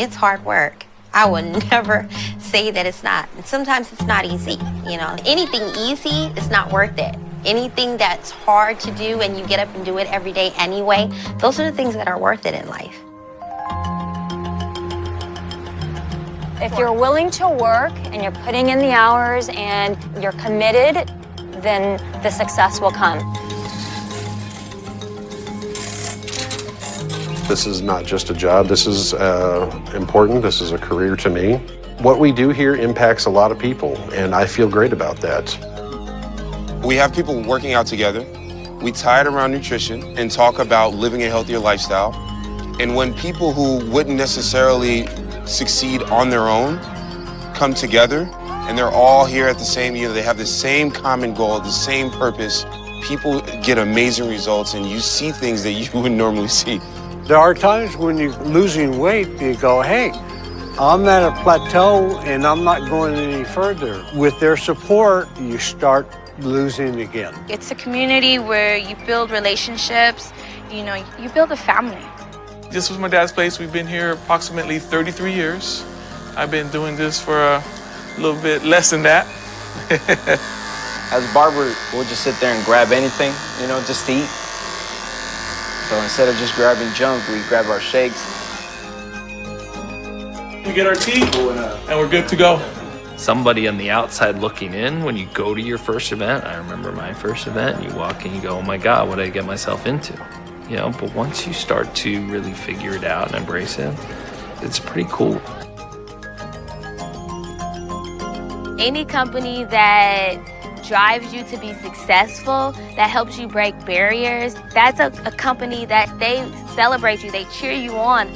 it's hard work. I would never say that it's not. And sometimes it's not easy, you know. Anything easy is not worth it. Anything that's hard to do and you get up and do it every day anyway, those are the things that are worth it in life. If you're willing to work and you're putting in the hours and you're committed, then the success will come. This is not just a job. This is important. This is a career to me. What we do here impacts a lot of people, and I feel great about that. We have people working out together. We tie it around nutrition and talk about living a healthier lifestyle. And when people who wouldn't necessarily succeed on their own come together and they're all here at the same, they have the same common goal, the same purpose, people get amazing results and you see things that you wouldn't normally see. There are times when you're losing weight, you go, hey, I'm at a plateau and I'm not going any further. With their support, you start losing again. It's a community where you build relationships, you know, you build a family. This was my dad's place. We've been here approximately 33 years. I've been doing this for a little bit less than that. As a barber, we'll just sit there and grab anything, you know, just to eat. So instead of just grabbing junk, we grab our shakes. We get our tea and we're good to go. Somebody on the outside looking in, when you go to your first event, I remember my first event, and you walk in, you go, oh my God, what did I get myself into? You know, but once you start to really figure it out and embrace it, it's pretty cool. Any company that drives you to be successful, that helps you break barriers, that's a company that they celebrate you, they cheer you on.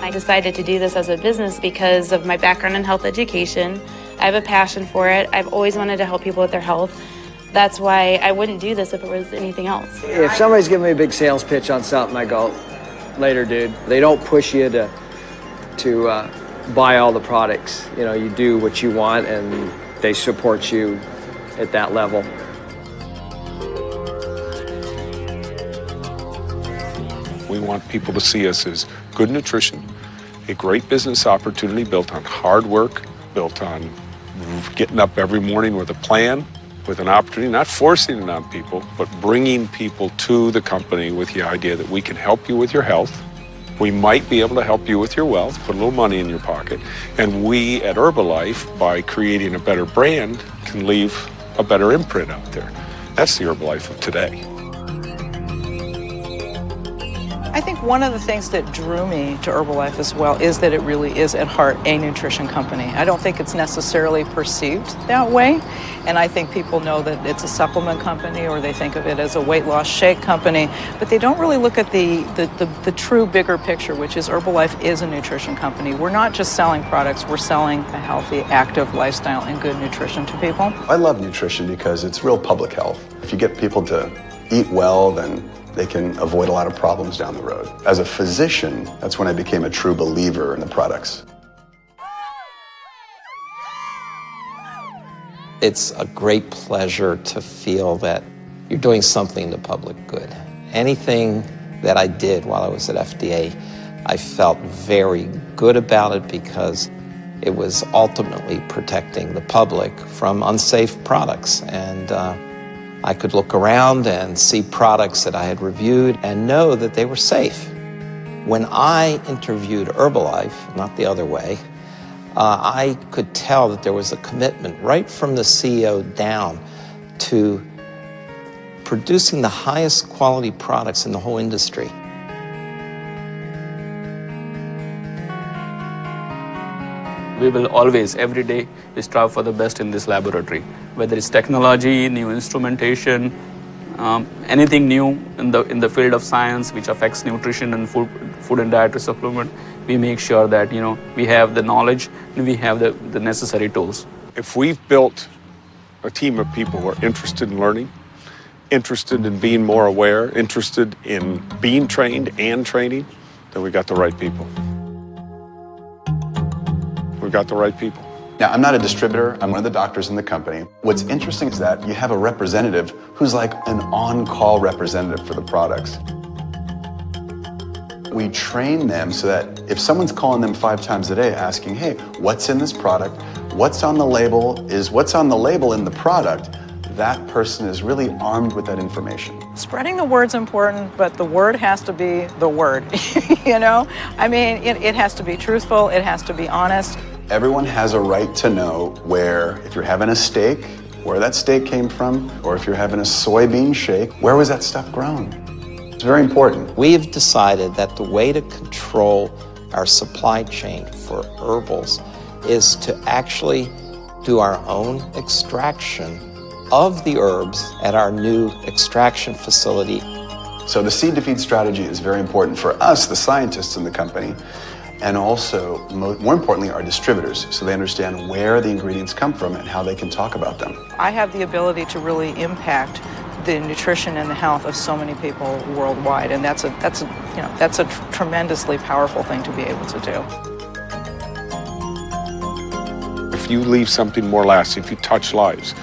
I decided to do this as a business because of my background in health education. I have a passion for it. I've always wanted to help people with their health. That's why I wouldn't do this if it was anything else. If somebody's giving me a big sales pitch on something, I go, later, dude. They don't push you to buy all the products. You know, you do what you want and they support you at that level. We want people to see us as good nutrition, a great business opportunity built on hard work, built on getting up every morning with a plan, with an opportunity, not forcing it on people, but bringing people to the company with the idea that we can help you with your health. We might be able to help you with your wealth, put a little money in your pocket. And we at Herbalife, by creating a better brand, can leave a better imprint out there. That's the Herbalife of today. I think one of the things that drew me to Herbalife as well is that it really is at heart a nutrition company. I don't think it's necessarily perceived that way, and I think people know that it's a supplement company or they think of it as a weight loss shake company, but they don't really look at the true bigger picture, which is Herbalife is a nutrition company. We're not just selling products, we're selling a healthy, active lifestyle and good nutrition to people. I love nutrition because it's real public health. If you get people to eat well, then they can avoid a lot of problems down the road. As a physician, that's when I became a true believer in the products. It's a great pleasure to feel that you're doing something to public good. Anything that I did while I was at FDA, I felt very good about it because it was ultimately protecting the public from unsafe products. And I could look around and see products that I had reviewed and know that they were safe. When I interviewed Herbalife, not the other way, I could tell that there was a commitment right from the CEO down to producing the highest quality products in the whole industry. We will always, every day, strive for the best in this laboratory. Whether it's technology, new instrumentation, anything new in the field of science which affects nutrition and food and dietary supplement, we make sure that we have the knowledge and we have the necessary tools. If we've built a team of people who are interested in learning, interested in being more aware, interested in being trained and training, then we got the right people. We've got the right people. Now, I'm not a distributor. I'm one of the doctors in the company. What's interesting is that you have a representative who's like an on-call representative for the products. we train them so that if someone's calling them 5 times a day asking, hey, what's in this product? What's on the label? Is what's on the label in the product? That person is really armed with that information. Spreading the word's important, but the word has to be the word, you know? I mean, it has to be truthful, it has to be honest. Everyone has a right to know where, if you're having a steak, where that steak came from, or if you're having a soybean shake, where was that stuff grown? It's very important. We have decided that the way to control our supply chain for herbals is to actually do our own extraction of the herbs at our new extraction facility. So the seed to feed strategy is very important for us, the scientists in the company, and also, more importantly, our distributors, so they understand where the ingredients come from and how they can talk about them. I have the ability to really impact the nutrition and the health of so many people worldwide, and that's a tremendously powerful thing to be able to do. If you leave something more lasting, if you touch lives.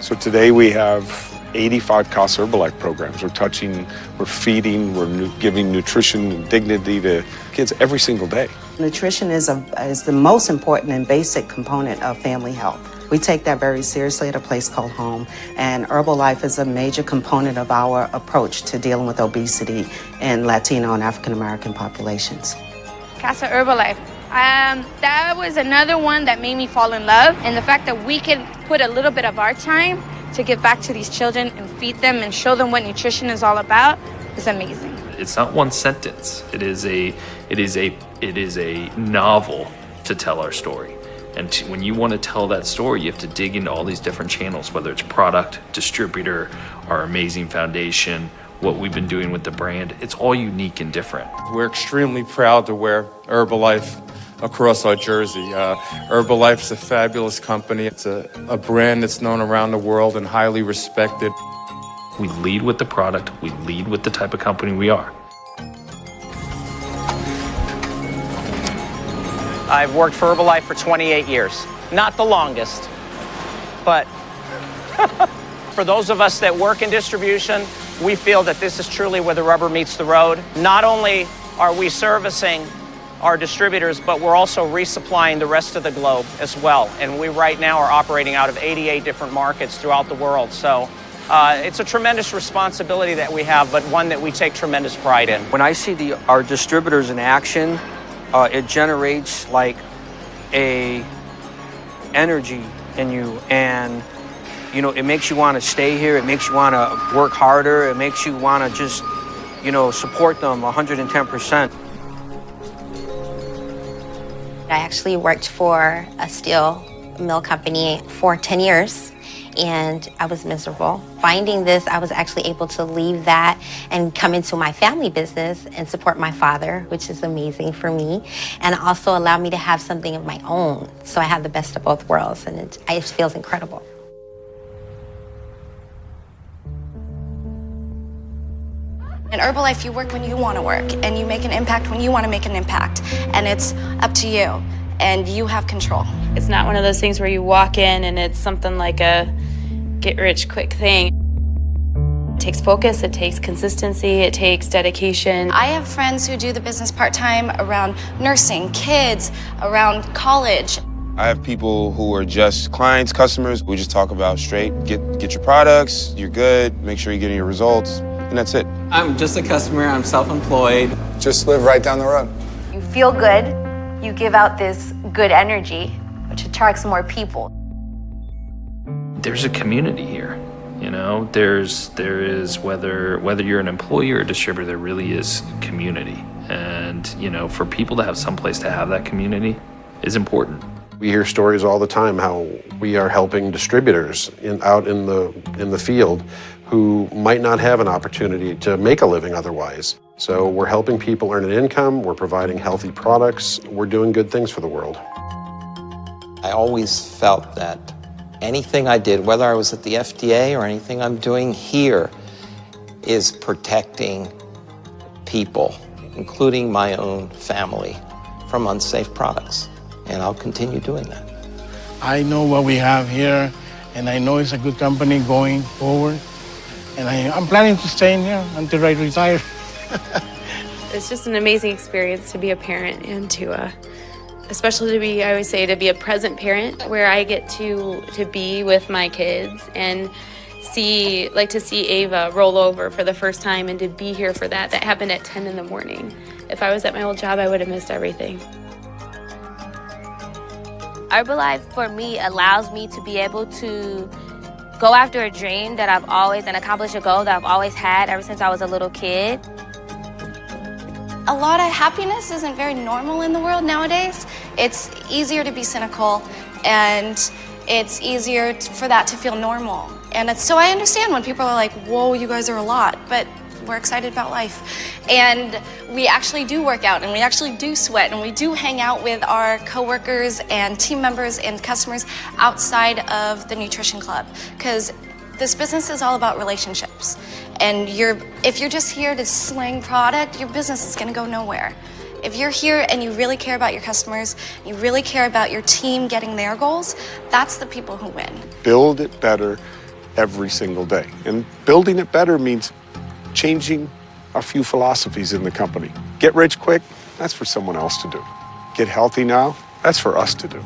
So today we have 85 CASA Herbalife programs. We're feeding, we're giving nutrition and dignity to kids every single day. Nutrition is the most important and basic component of family health. We take that very seriously at a place called home, and Herbalife is a major component of our approach to dealing with obesity in Latino and African American populations. Casa Herbalife. That was another one that made me fall in love, and the fact that we can put a little bit of our time to give back to these children and feed them and show them what nutrition is all about is amazing. It's not one sentence. It is a novel to tell our story. And when you want to tell that story, you have to dig into all these different channels, whether it's product, distributor, our amazing foundation, what we've been doing with the brand. It's all unique and different. We're extremely proud to wear Herbalife across our jersey. Herbalife is a fabulous company. It's a brand that's known around the world and highly respected. We lead with the product. We lead with the type of company we are. I've worked for Herbalife for 28 years. Not the longest, but for those of us that work in distribution, we feel that this is truly where the rubber meets the road. Not only are we servicing our distributors, but we're also resupplying the rest of the globe as well. And we right now are operating out of 88 different markets throughout the world. So it's a tremendous responsibility that we have, but one that we take tremendous pride in. When I see our distributors in action, it generates like a energy in you, and you know, it makes you want to stay here. It makes you want to work harder. It makes you want to just, you know, support them 110%. I actually worked for a steel mill company for 10 years, and I was miserable. Finding this, I was actually able to leave that and come into my family business and support my father, which is amazing for me, and also allow me to have something of my own. So I have the best of both worlds, and it feels incredible. In Herbalife, you work when you want to work, and you make an impact when you want to make an impact, and it's up to you, and you have control. It's not one of those things where you walk in and it's something like a get-rich-quick thing. It takes focus, it takes consistency, it takes dedication. I have friends who do the business part-time around nursing, kids, around college. I have people who are just clients, customers. We just talk about straight, get your products, you're good, make sure you're getting your results, and that's it. I'm just a customer, I'm self-employed. Just live right down the road. You feel good, you give out this good energy, which attracts more people. There's a community here, you know. There is whether you're an employee or a distributor, there really is community, and you know, for people to have someplace to have that community is important. We hear stories all the time how we are helping distributors out in the field who might not have an opportunity to make a living otherwise. So we're helping people earn an income, we're providing healthy products, we're doing good things for the world. I always felt that anything I did, whether I was at the FDA or anything I'm doing here, is protecting people, including my own family, from unsafe products. And I'll continue doing that. I know what we have here, and I know it's a good company going forward. And I'm planning to stay in here until I retire. It's just an amazing experience to be a parent and to, especially to be, I always say, to be a present parent where I get to be with my kids and see Ava roll over for the first time and to be here for that. That happened at 10 in the morning. If I was at my old job, I would have missed everything. Herbalife for me allows me to be able to go after a dream that I've always, and accomplish a goal that I've always had ever since I was a little kid. A lot of happiness isn't very normal in the world nowadays. It's easier to be cynical, and it's easier for that to feel normal. And so I understand when people are like, whoa, you guys are a lot, but we're excited about life. And we actually do work out, and we actually do sweat, and we do hang out with our coworkers and team members and customers outside of the nutrition club. Because this business is all about relationships. And if you're just here to sling product, your business is gonna go nowhere. If you're here and you really care about your customers, you really care about your team getting their goals, that's the people who win. Build it better every single day. And building it better means changing a few philosophies in the company. Get rich quick, that's for someone else to do. Get healthy now, that's for us to do.